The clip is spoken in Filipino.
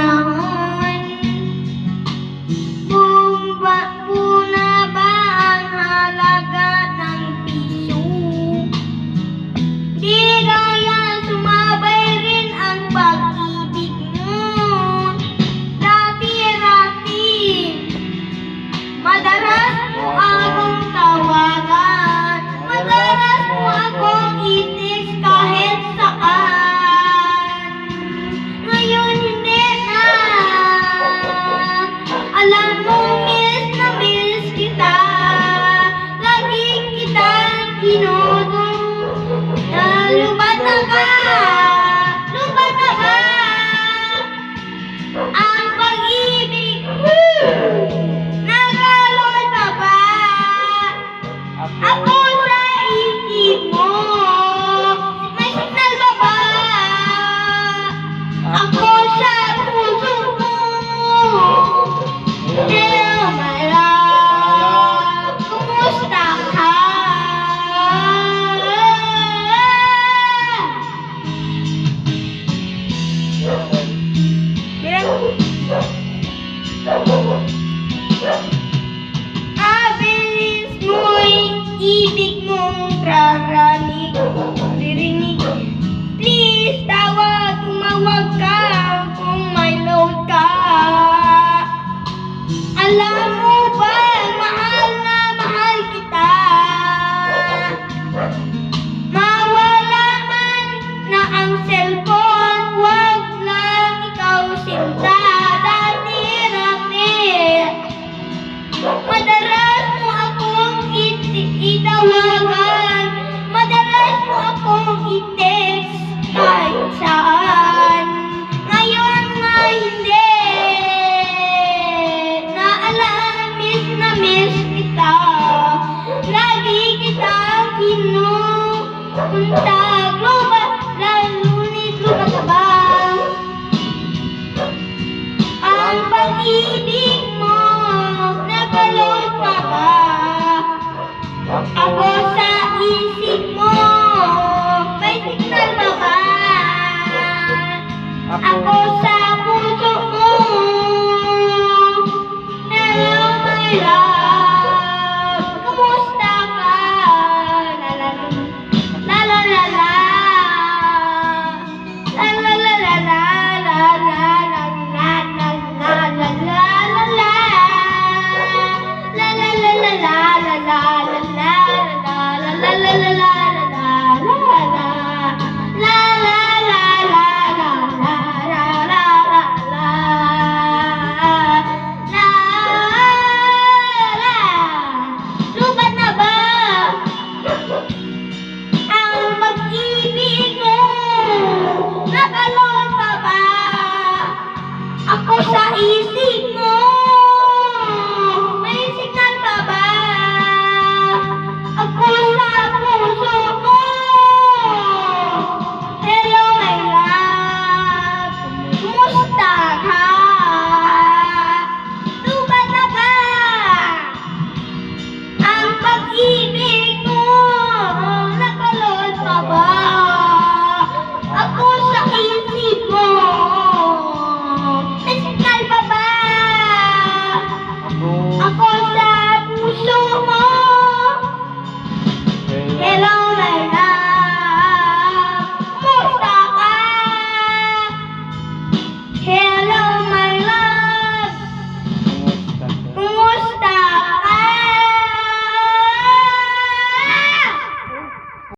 panahon. Puna ba ang halaga ng piso? Di kaya sumabay rin ang pag-ibig mo. Dati-rati, madalas mo akong tawagan, madalas mo akong itis kahit saan. Ngayon hindi na. Alam mo, miss na miss kita. Lagi kitang kinudong. Lubat na ka, lubat na ka. Ang pag-ibig ko, nagalol na ba? Ako sa isip mo, may signal ba ba? Ako sa puso mo. Hello, my love, kumusta ka? Abilis mo'y ibig mong ririnig. Please, tumawag ka kung may load ka. Alam mo ba, mahal na mahal kita. Mawala man na ang cellphone, wag lang ikaw sinta. Dati-rati, madalas mo akong itawagan, madalas mo akong i-text kahit saan. Ngayon nga hindi. Miss na miss kita. Lagi kitang kinukontak. Ngunit lubat na ba ang pag-ibig mo? Nagalot pa ba? Ako sa isip mo, may signal ba ba? Ako sa